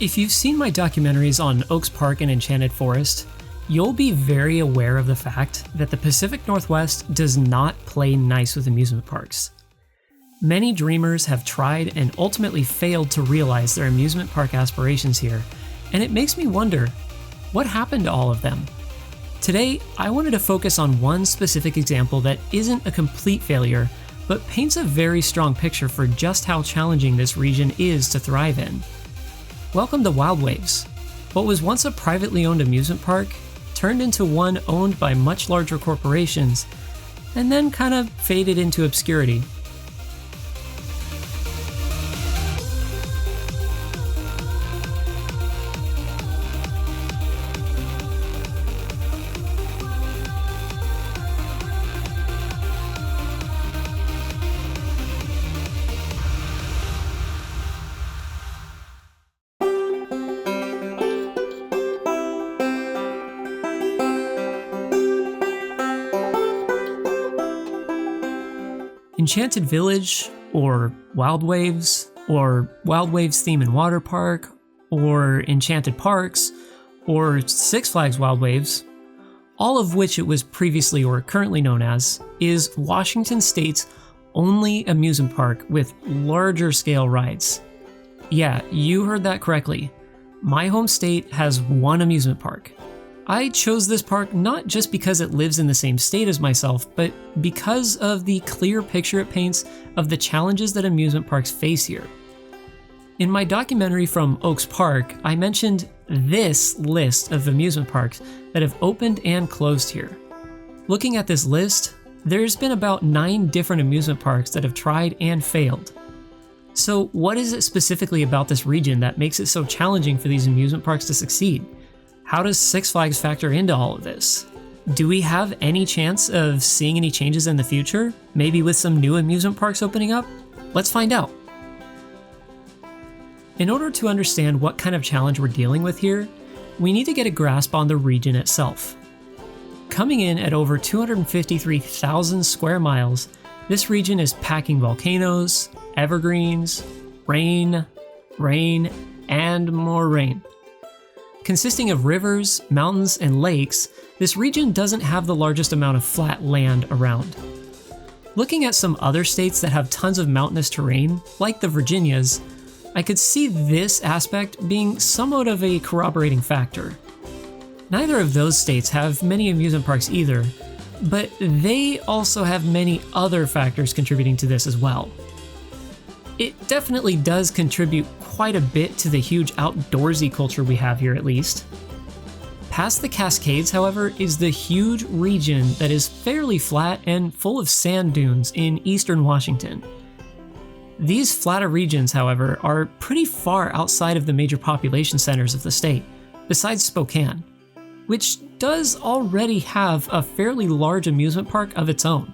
If you've seen my documentaries on Oaks Park and Enchanted Forest, you'll be very aware of the fact that the Pacific Northwest does not play nice with amusement parks. Many dreamers have tried and ultimately failed to realize their amusement park aspirations here, and it makes me wonder, what happened to all of them? Today, I wanted to focus on one specific example that isn't a complete failure, but paints a very strong picture for just how challenging this region is to thrive in. Welcome to Wild Waves. What was once a privately owned amusement park turned into one owned by much larger corporations, and then kind of faded into obscurity. Enchanted Village, or Wild Waves Theme and Water Park, or Enchanted Parks, or Six Flags Wild Waves, all of which it was previously or currently known as, is Washington State's only amusement park with larger scale rides. Yeah, you heard that correctly. My home state has one amusement park. I chose this park not just because it lives in the same state as myself, but because of the clear picture it paints of the challenges that amusement parks face here. In my documentary from Oaks Park, I mentioned this list of amusement parks that have opened and closed here. Looking at this list, there's been about 9 different amusement parks that have tried and failed. So what is it specifically about this region that makes it so challenging for these amusement parks to succeed? How does Six Flags factor into all of this? Do we have any chance of seeing any changes in the future? Maybe with some new amusement parks opening up? Let's find out. In order to understand what kind of challenge we're dealing with here, we need to get a grasp on the region itself. Coming in at over 253,000 square miles, this region is packing volcanoes, evergreens, rain, and more rain. Consisting of rivers, mountains, and lakes, this region doesn't have the largest amount of flat land around. Looking at some other states that have tons of mountainous terrain, like the Virginias, I could see this aspect being somewhat of a corroborating factor. Neither of those states have many amusement parks either, but they also have many other factors contributing to this as well. It definitely does contribute quite a bit to the huge outdoorsy culture we have here, at least. Past the Cascades, however, is the huge region that is fairly flat and full of sand dunes in eastern Washington. These flatter regions, however, are pretty far outside of the major population centers of the state, besides Spokane, which does already have a fairly large amusement park of its own.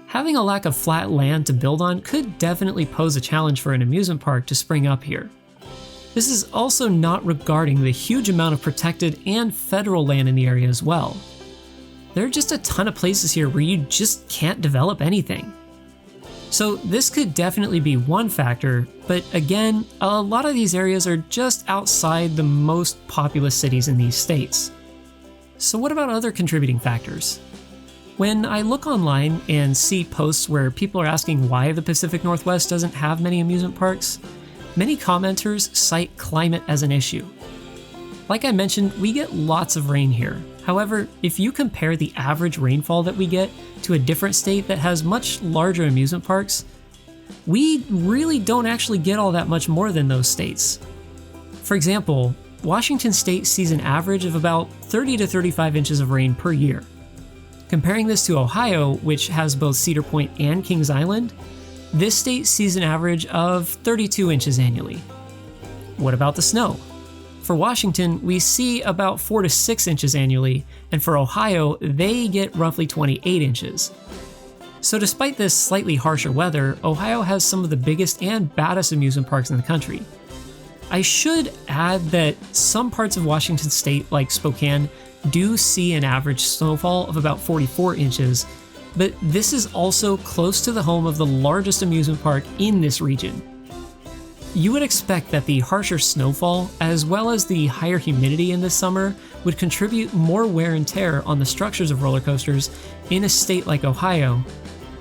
Having a lack of flat land to build on could definitely pose a challenge for an amusement park to spring up here. This is also not regarding the huge amount of protected and federal land in the area as well. There are just a ton of places here where you just can't develop anything. So this could definitely be one factor, but again, a lot of these areas are just outside the most populous cities in these states. So what about other contributing factors? When I look online and see posts where people are asking why the Pacific Northwest doesn't have many amusement parks, many commenters cite climate as an issue. Like I mentioned, we get lots of rain here. However, if you compare the average rainfall that we get to a different state that has much larger amusement parks, we really don't actually get all that much more than those states. For example, Washington State sees an average of about 30 to 35 inches of rain per year. Comparing this to Ohio, which has both Cedar Point and Kings Island, this state sees an average of 32 inches annually. What about the snow? For Washington, we see about 4 to 6 inches annually, and for Ohio, they get roughly 28 inches. So despite this slightly harsher weather, Ohio has some of the biggest and baddest amusement parks in the country. I should add that some parts of Washington State, like Spokane, do see an average snowfall of about 44 inches, but this is also close to the home of the largest amusement park in this region. You would expect that the harsher snowfall, as well as the higher humidity in this summer, would contribute more wear and tear on the structures of roller coasters in a state like Ohio.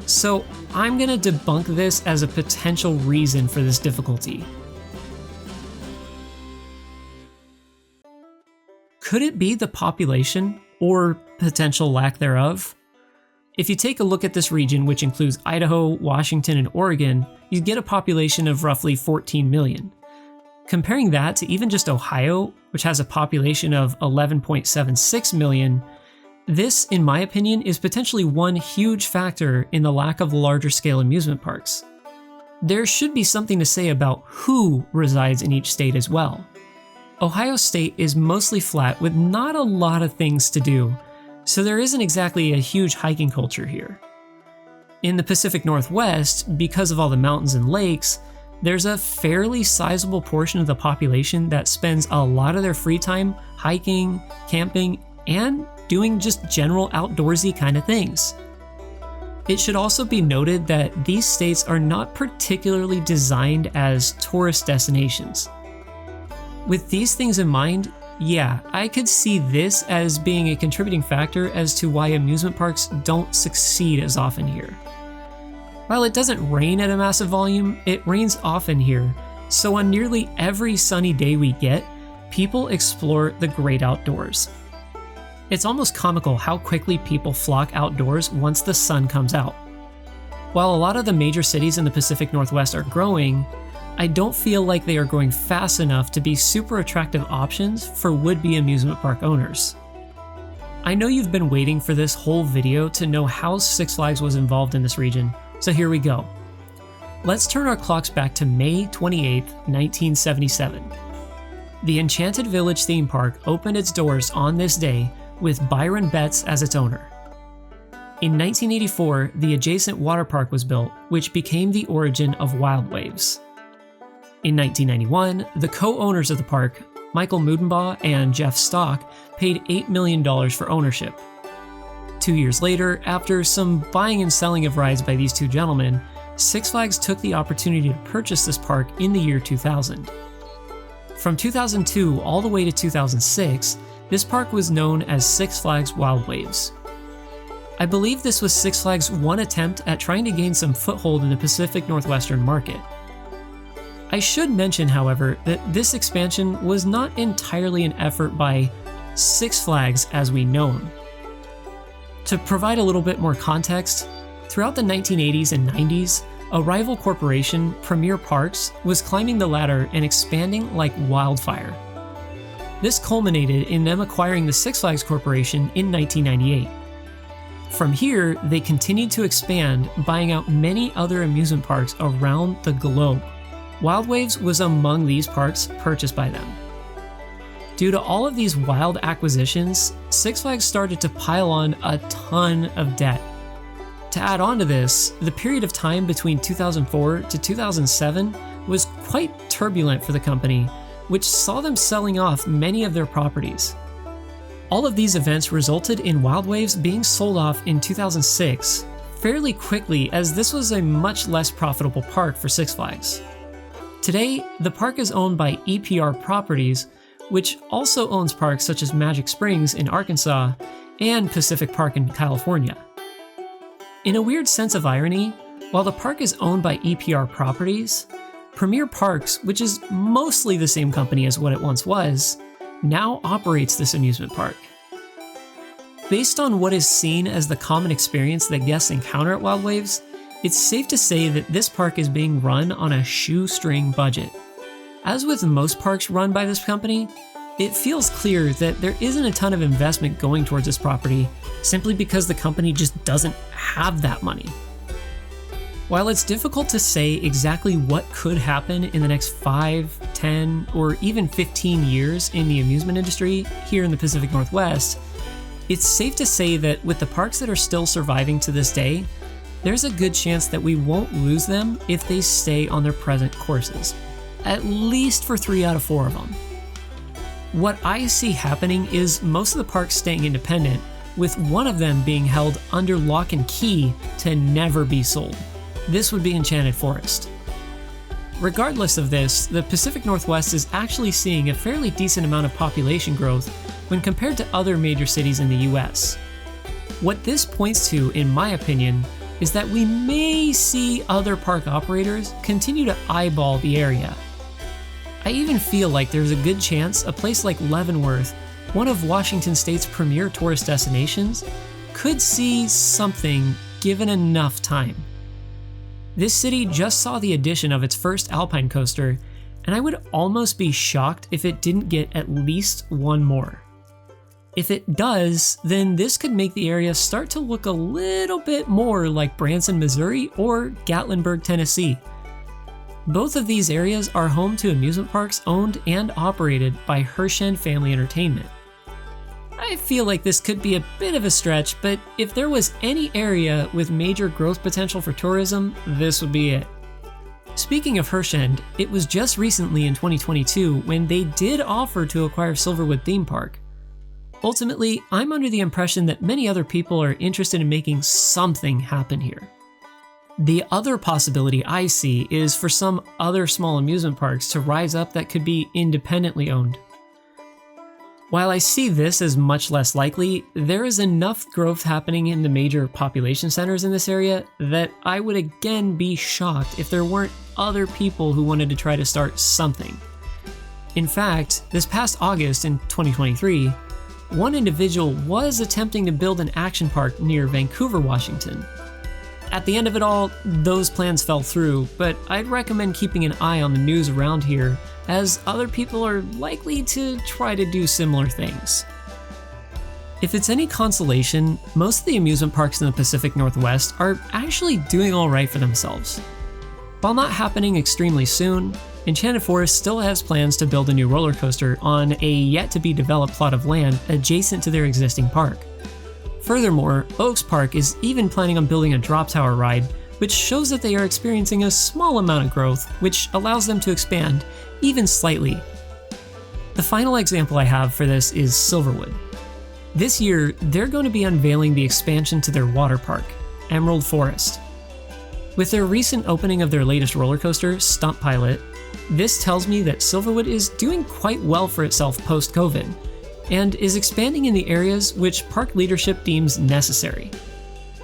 So I'm gonna debunk this as a potential reason for this difficulty. Could it be the population, or potential lack thereof? If you take a look at this region, which includes Idaho, Washington, and Oregon, you get a population of roughly 14 million. Comparing that to even just Ohio, which has a population of 11.76 million, this, in my opinion, is potentially one huge factor in the lack of larger scale amusement parks. There should be something to say about who resides in each state as well. Ohio State is mostly flat with not a lot of things to do, so there isn't exactly a huge hiking culture here. In the Pacific Northwest, because of all the mountains and lakes, there's a fairly sizable portion of the population that spends a lot of their free time hiking, camping, and doing just general outdoorsy kind of things. It should also be noted that these states are not particularly designed as tourist destinations. With these things in mind, yeah, I could see this as being a contributing factor as to why amusement parks don't succeed as often here. While it doesn't rain at a massive volume, it rains often here, so on nearly every sunny day we get, people explore the great outdoors. It's almost comical how quickly people flock outdoors once the sun comes out. While a lot of the major cities in the Pacific Northwest are growing, I don't feel like they are growing fast enough to be super attractive options for would-be amusement park owners. I know you've been waiting for this whole video to know how Six Flags was involved in this region, so here we go. Let's turn our clocks back to May 28, 1977. The Enchanted Village theme park opened its doors on this day with Byron Betts as its owner. In 1984, the adjacent water park was built, which became the origin of Wild Waves. In 1991, the co-owners of the park, Michael Mudenbaugh and Jeff Stock, paid $8 million for ownership. 2 years later, after some buying and selling of rides by these two gentlemen, Six Flags took the opportunity to purchase this park in the year 2000. From 2002 all the way to 2006, this park was known as Six Flags Wild Waves. I believe this was Six Flags' one attempt at trying to gain some foothold in the Pacific Northwestern market. I should mention, however, that this expansion was not entirely an effort by Six Flags as we know them. To provide a little bit more context, throughout the 1980s and 90s, a rival corporation, Premier Parks, was climbing the ladder and expanding like wildfire. This culminated in them acquiring the Six Flags Corporation in 1998. From here, they continued to expand, buying out many other amusement parks around the globe. Wild Waves was among these parks purchased by them. Due to all of these wild acquisitions, Six Flags started to pile on a ton of debt. To add on to this, the period of time between 2004 to 2007 was quite turbulent for the company, which saw them selling off many of their properties. All of these events resulted in Wild Waves being sold off in 2006, fairly quickly, as this was a much less profitable park for Six Flags. Today, the park is owned by EPR Properties, which also owns parks such as Magic Springs in Arkansas and Pacific Park in California. In a weird sense of irony, while the park is owned by EPR Properties, Premier Parks, which is mostly the same company as what it once was, now operates this amusement park. Based on what is seen as the common experience that guests encounter at Wild Waves, it's safe to say that this park is being run on a shoestring budget. As with most parks run by this company, it feels clear that there isn't a ton of investment going towards this property simply because the company just doesn't have that money. While it's difficult to say exactly what could happen in the next 5, 10, or even 15 years in the amusement industry here in the Pacific Northwest, it's safe to say that with the parks that are still surviving to this day, there's a good chance that we won't lose them if they stay on their present courses, at least for 3 out of 4 of them. What I see happening is most of the parks staying independent, with one of them being held under lock and key to never be sold. This would be Enchanted Forest. regardless of this, the Pacific Northwest is actually seeing a fairly decent amount of population growth when compared to other major cities in the US. What this points to, in my opinion, is that we may see other park operators continue to eyeball the area. I even feel like there's a good chance a place like Leavenworth, one of Washington State's premier tourist destinations, could see something given enough time. This city just saw the addition of its first alpine coaster, and I would almost be shocked if it didn't get at least one more. If it does, then this could make the area start to look a little bit more like Branson, Missouri or Gatlinburg, Tennessee. Both of these areas are home to amusement parks owned and operated by Herschend Family Entertainment. I feel like this could be a bit of a stretch, but if there was any area with major growth potential for tourism, this would be it. Speaking of Herschend, it was just recently in 2022 when they did offer to acquire Silverwood Theme Park. Ultimately, I'm under the impression that many other people are interested in making something happen here. The other possibility I see is for some other small amusement parks to rise up that could be independently owned. While I see this as much less likely, there is enough growth happening in the major population centers in this area that I would again be shocked if there weren't other people who wanted to try to start something. In fact, this past August in 2023, one individual was attempting to build an action park near Vancouver, Washington. At the end of it all, those plans fell through, but I'd recommend keeping an eye on the news around here, as other people are likely to try to do similar things. If it's any consolation, most of the amusement parks in the Pacific Northwest are actually doing alright for themselves. While not happening extremely soon, Enchanted Forest still has plans to build a new roller coaster on a yet-to-be-developed plot of land adjacent to their existing park. Furthermore, Oaks Park is even planning on building a drop tower ride, which shows that they are experiencing a small amount of growth, which allows them to expand, even slightly. The final example I have for this is Silverwood. This year, they're going to be unveiling the expansion to their water park, Emerald Forest. With their recent opening of their latest roller coaster, Stunt Pilot, this tells me that Silverwood is doing quite well for itself post-COVID, and is expanding in the areas which park leadership deems necessary.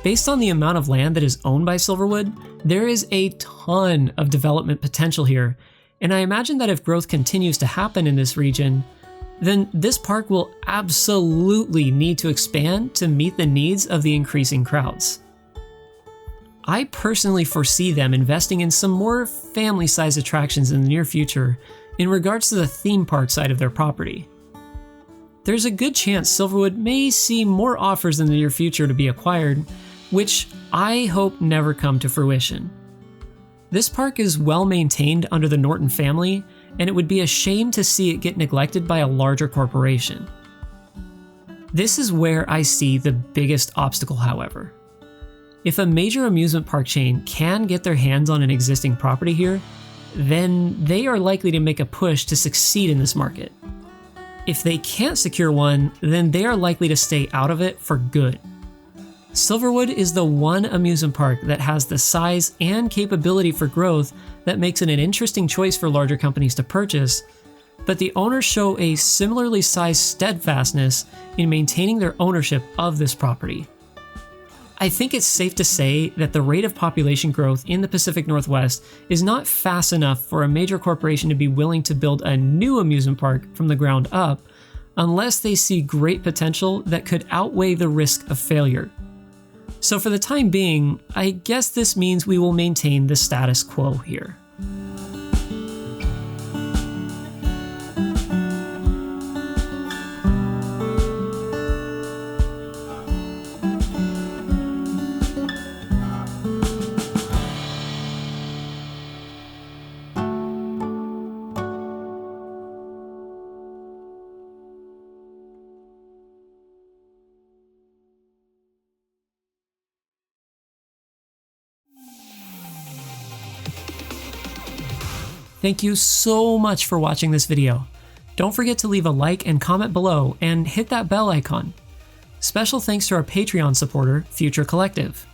Based on the amount of land that is owned by Silverwood, there is a ton of development potential here, and I imagine that if growth continues to happen in this region, then this park will absolutely need to expand to meet the needs of the increasing crowds. I personally foresee them investing in some more family-sized attractions in the near future in regards to the theme park side of their property. There's a good chance Silverwood may see more offers in the near future to be acquired, which I hope never come to fruition. This park is well maintained under the Norton family, and it would be a shame to see it get neglected by a larger corporation. This is where I see the biggest obstacle, however. If a major amusement park chain can get their hands on an existing property here, then they are likely to make a push to succeed in this market. If they can't secure one, then they are likely to stay out of it for good. Silverwood is the one amusement park that has the size and capability for growth that makes it an interesting choice for larger companies to purchase, but the owners show a similarly sized steadfastness in maintaining their ownership of this property. I think it's safe to say that the rate of population growth in the Pacific Northwest is not fast enough for a major corporation to be willing to build a new amusement park from the ground up, unless they see great potential that could outweigh the risk of failure. So for the time being, I guess this means we will maintain the status quo here. Thank you so much for watching this video. Don't forget to leave a like and comment below and hit that bell icon. Special thanks to our Patreon supporter, Future Collective.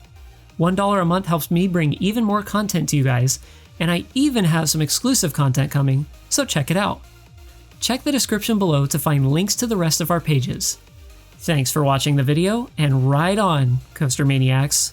$1 a month helps me bring even more content to you guys, and I even have some exclusive content coming, so check it out. Check the description below to find links to the rest of our pages. Thanks for watching the video, and ride on, Coaster Maniacs!